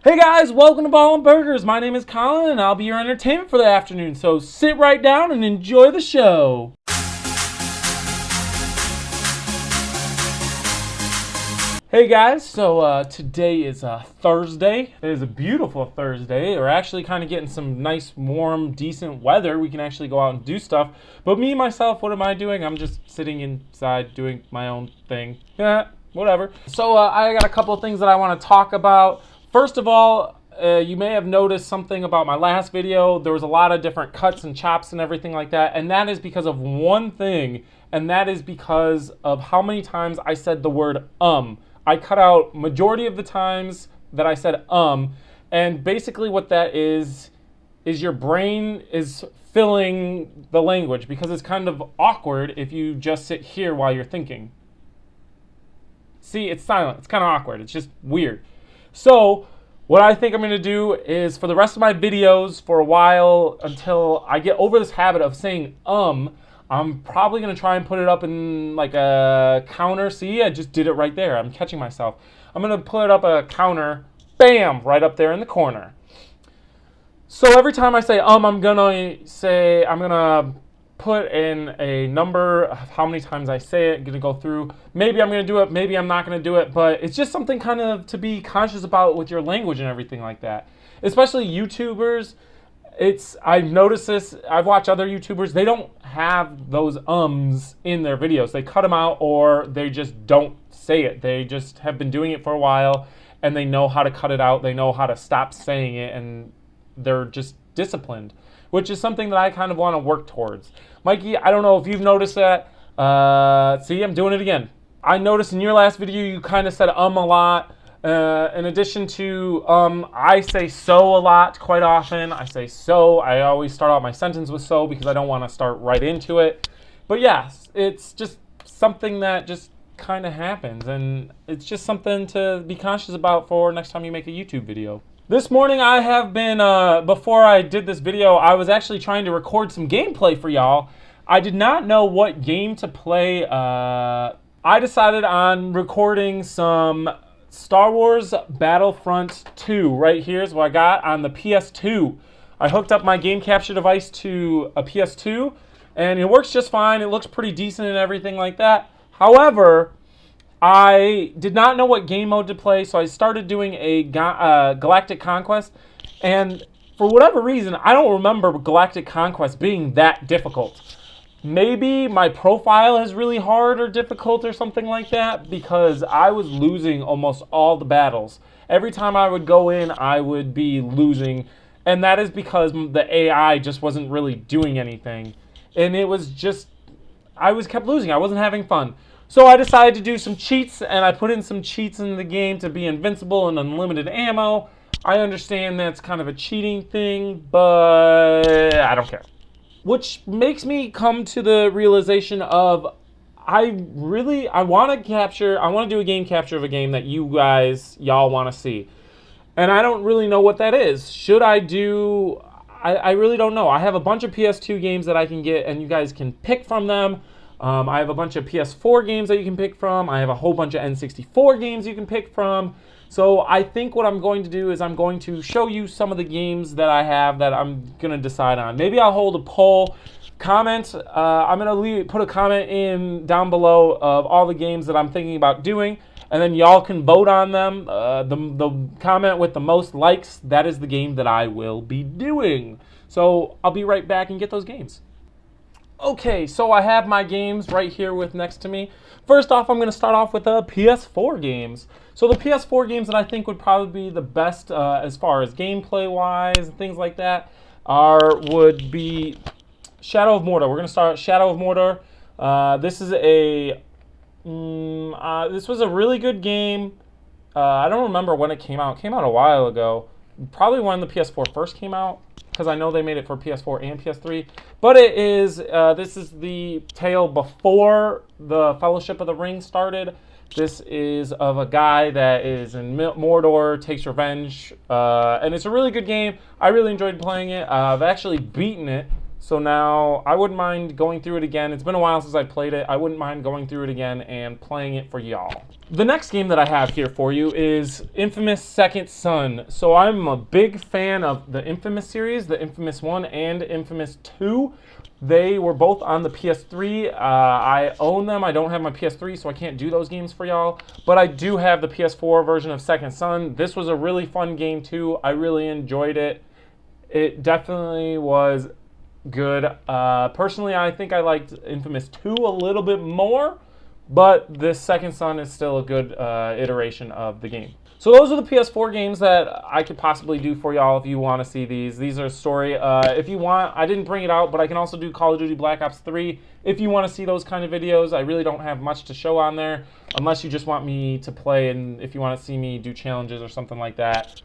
Hey guys, welcome to ballin'burgers. My name is Colin and I'll be your entertainment for the afternoon, so sit right down and enjoy the show. Hey guys, so today is Thursday. It is a beautiful Thursday. We're actually kind of getting some nice, warm, decent weather. We can actually go out and do stuff. But me, myself, what am I doing? I'm just sitting inside doing my own thing. Yeah, whatever. So I got a couple of things that I want to talk about. First of all, you may have noticed something about my last video. There was a lot of different cuts and chops and everything like that. And that is because of one thing. And that is because of how many times I said the word I cut out majority of the times that I said and basically what that is your brain is filling the language because it's kind of awkward if you just sit here while you're thinking. See, it's silent. It's kind of awkward. It's just weird. So what I think I'm going to do is for the rest of my videos for a while until I get over this habit of saying I'm probably going to try and put it up in like a counter. See, I just did it right there. I'm catching myself. I'm going to put up a counter, bam, right up there in the corner. So every time I say I'm going to put in a number of how many times I say it. I'm going to go through. Maybe I'm going to do it. Maybe I'm not going to do it. But it's just something kind of to be conscious about with your language and everything like that. Especially YouTubers. I've noticed this. I've watched other YouTubers. They don't have those in their videos. They cut them out or they just don't say it. They just have been doing it for a while and they know how to cut it out. They know how to stop saying it and they're just disciplined, which is something that I kind of want to work towards. Mikey, I don't know if you've noticed that. See, I'm doing it again. I noticed in your last video you kind of said a lot. In addition to I say so a lot quite often. I say so. I always start out my sentence with so because I don't want to start right into it. But yes, it's just something that just kind of happens. And it's just something to be conscious about for next time you make a YouTube video. This morning I have been, before I did this video, I was actually trying to record some gameplay for y'all. I did not know what game to play. I decided on recording some Star Wars Battlefront 2. Right here is what I got on the PS2. I hooked up my game capture device to a PS2, and it works just fine. It looks pretty decent and everything like that. However, I did not know what game mode to play, so I started doing a Galactic Conquest, and for whatever reason, I don't remember Galactic Conquest being that difficult. Maybe my profile is really hard or difficult or something like that, because I was losing almost all the battles. Every time I would go in, I would be losing, and that is because the AI just wasn't really doing anything. And it was just, I kept losing. I wasn't having fun. So I decided to do some cheats, and I put in some cheats in the game to be invincible and unlimited ammo. I understand that's kind of a cheating thing, but I don't care. Which makes me come to the realization of I want to do a game capture of a game that y'all want to see. And I don't really know what that is. Should I do, I really don't know. I have a bunch of PS2 games that I can get and you guys can pick from them. I have a bunch of PS4 games that you can pick from. I have a whole bunch of N64 games you can pick from. So I think what I'm going to do is I'm going to show you some of the games that I have that I'm going to decide on. Maybe I'll hold a poll. Comment. I'm going to put a comment in down below of all the games that I'm thinking about doing. And then y'all can vote on them. The comment with the most likes, that is the game that I will be doing. So I'll be right back and get those games. Okay, so I have my games right here next to me. First off, I'm going to start off with the PS4 games. So the PS4 games that I think would probably be the best as far as gameplay-wise and things like that would be Shadow of Mordor. We're going to start Shadow of Mordor. This was a really good game. I don't remember when it came out. It came out a while ago. Probably when the PS4 first came out, because I know they made it for PS4 and PS3. But it is, this is the tale before the Fellowship of the Ring started. This is of a guy that is in Mordor, takes revenge, and it's a really good game. I really enjoyed playing it. I've actually beaten it, So now I wouldn't mind going through it again. It's been a while since I played it. I wouldn't mind going through it again and playing it for y'all. The next game that I have here for you is Infamous Second Son. So I'm a big fan of the Infamous series, the Infamous 1 and Infamous 2. They were both on the PS3. I own them. I don't have my PS3, so I can't do those games for y'all. But I do have the PS4 version of Second Son. This was a really fun game too. I really enjoyed it. It definitely was good. Personally, I think I liked Infamous 2 a little bit more, but this Second Son is still a good iteration of the game. So those are the PS4 games that I could possibly do for y'all if you want to see these. These are story. If you want, I didn't bring it out, but I can also do Call of Duty Black Ops 3 if you want to see those kind of videos. I really don't have much to show on there unless you just want me to play, and if you want to see me do challenges or something like that,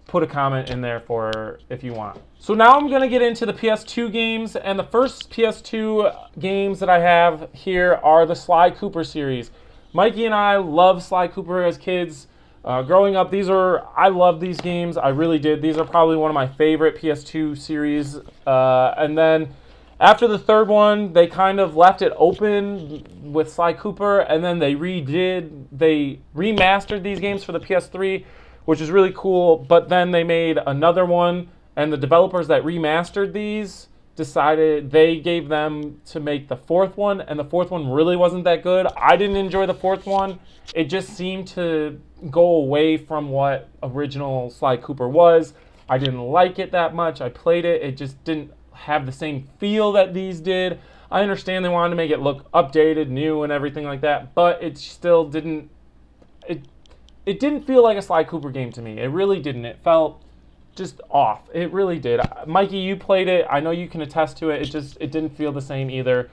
put a comment in there for if you want. So now I'm going to get into the PS2 games, and the first PS2 games that I have here are the Sly Cooper series. Mikey and I loved Sly Cooper as kids. Growing up, I love these games. I really did. These are probably one of my favorite PS2 series. And then after the third one, they kind of left it open with Sly Cooper, and then they remastered these games for the PS3, which is really cool. But then they made another one, and the developers that remastered these decided they gave them to make the fourth one, and the fourth one really wasn't that good. I didn't enjoy the fourth one. It just seemed to go away from what original Sly Cooper was. I didn't like it that much. I played it. It just didn't have the same feel that these did. I understand they wanted to make it look updated, new, and everything like that, but it still didn't. It didn't feel like a Sly Cooper game to me. It really didn't. It felt just off. It really did. Mikey, you played it. I know you can attest to it. It didn't feel the same either.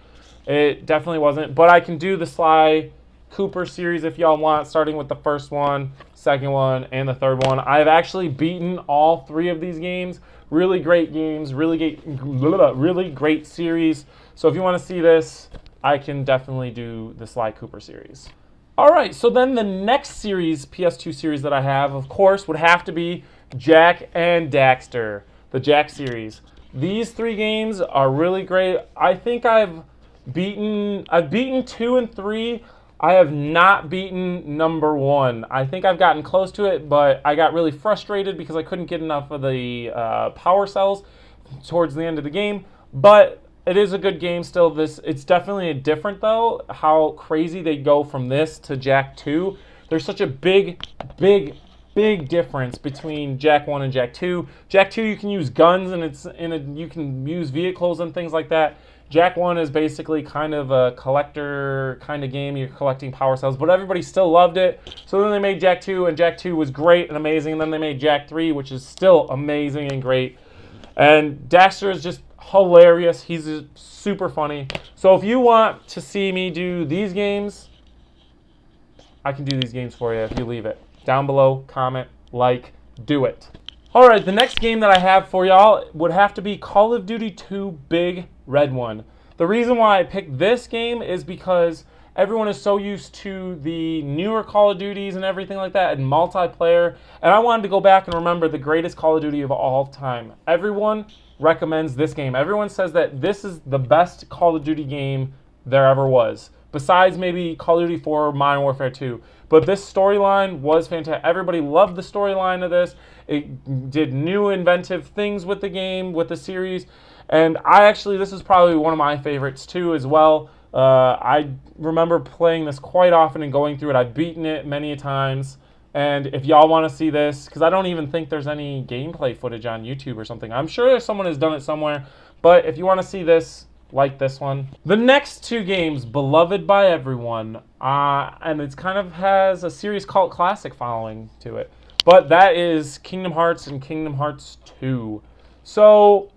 It definitely wasn't. But I can do the Sly Cooper series if y'all want, starting with the first one, second one, and the third one. I've actually beaten all three of these games. Really great games. Really great series. So if you want to see this, I can definitely do the Sly Cooper series. All right. So then the next series, PS2 series that I have, of course, would have to be Jak and Daxter, the Jak series. These three games are really great. I think I've beaten 2 and 3. I have not beaten number 1. I think I've gotten close to it, but I got really frustrated because I couldn't get enough of the power cells towards the end of the game. But it is a good game still. It's definitely different though, how crazy they go from this to Jak 2. There's such a big difference between Jak 1 and Jak 2. Jak 2 you can use guns, and you can use vehicles and things like that. Jak 1 is basically kind of a collector kind of game. You're collecting power cells, but everybody still loved it. So then they made Jak 2, and Jak 2 was great and amazing. And then they made Jak 3, which is still amazing and great. And Daxter is just hilarious. He's super funny. So if you want to see me do these games, I can do these games for you if you leave it down below, comment, like, do it. All right, the next game that I have for y'all would have to be Call of Duty 2 Big Red One. The reason why I picked this game is because everyone is so used to the newer Call of Duties and everything like that and multiplayer, and I wanted to go back and remember the greatest Call of Duty of all time. Everyone recommends this game. Everyone says that this is the best Call of Duty game there ever was, besides maybe Call of Duty 4 Modern Warfare 2. But this storyline was fantastic. Everybody loved the storyline of this. It did new inventive things with the game, with the series. And this is probably one of my favorites too as well. I remember playing this quite often and going through it. I've beaten it many times. And if y'all want to see this, because I don't even think there's any gameplay footage on YouTube or something. I'm sure someone has done it somewhere. But if you want to see this, like this one. The next two games, beloved by everyone, and it kind of has a serious cult classic following to it. But that is Kingdom Hearts and Kingdom Hearts 2. So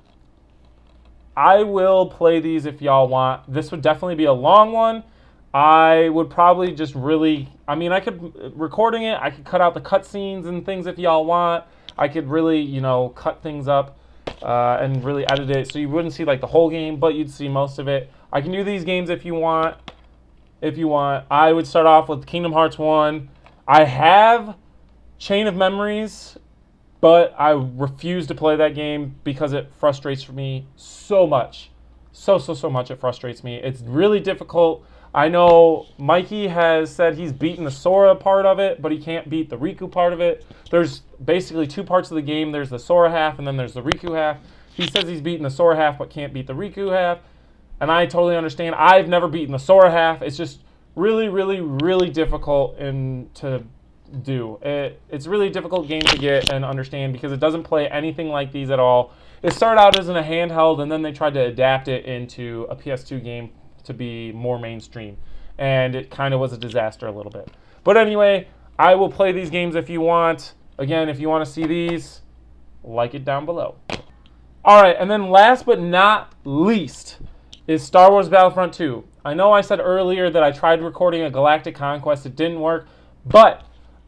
I will play these if y'all want. This would definitely be a long one. I would probably just I could, recording it, I could cut out the cutscenes and things if y'all want. I could really, cut things up and really edit it so you wouldn't see like the whole game, but you'd see most of it. I can do these games if you want. I would start off with Kingdom Hearts 1. I have Chain of Memories but I refuse to play that game because it frustrates me so much. So much it frustrates me. It's really difficult. I know Mikey has said he's beaten the Sora part of it, but he can't beat the Riku part of it. There's basically two parts of the game. There's the Sora half, and then there's the Riku half. He says he's beaten the Sora half, but can't beat the Riku half. And I totally understand. I've never beaten the Sora half. It's just really difficult to do. It's a really difficult game to get and understand because it doesn't play anything like these at all. It started out as in a handheld, and then they tried to adapt it into a PS2 game to be more mainstream, and it kind of was a disaster a little bit. But anyway, I will play these games if you want. Again, if you want to see these, like it down below. Alright, and then last but not least is Star Wars Battlefront 2. I know I said earlier that I tried recording a Galactic Conquest. It didn't work, but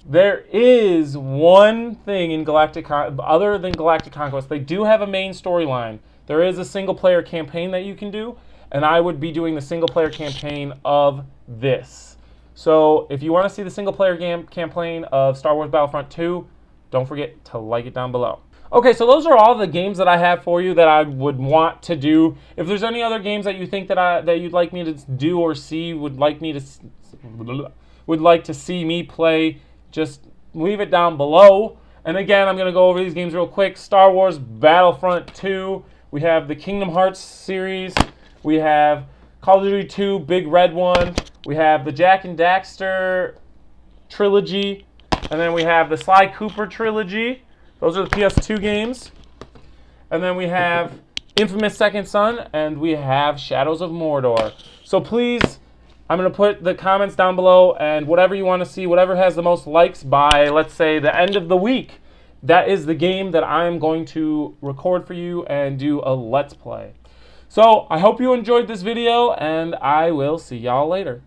there is one thing in other than Galactic Conquest. They do have a main storyline. There is a single-player campaign that you can do, and I would be doing the single-player campaign of this. So if you want to see the single-player campaign of Star Wars Battlefront 2, don't forget to like it down below. Okay, so those are all the games that I have for you that I would want to do. If there's any other games that you think that you'd like me to do or see, would like to see me play, just leave it down below. And again, I'm going to go over these games real quick. Star Wars Battlefront 2. We have the Kingdom Hearts series. We have Call of Duty 2, Big Red One. We have the Jak and Daxter trilogy. And then we have the Sly Cooper trilogy. Those are the PS2 games. And then we have Infamous Second Son, and we have Shadows of Mordor. So please, I'm going to put the comments down below, and whatever you want to see, whatever has the most likes by, let's say, the end of the week, that is the game that I'm going to record for you and do a Let's Play. So I hope you enjoyed this video, and I will see y'all later.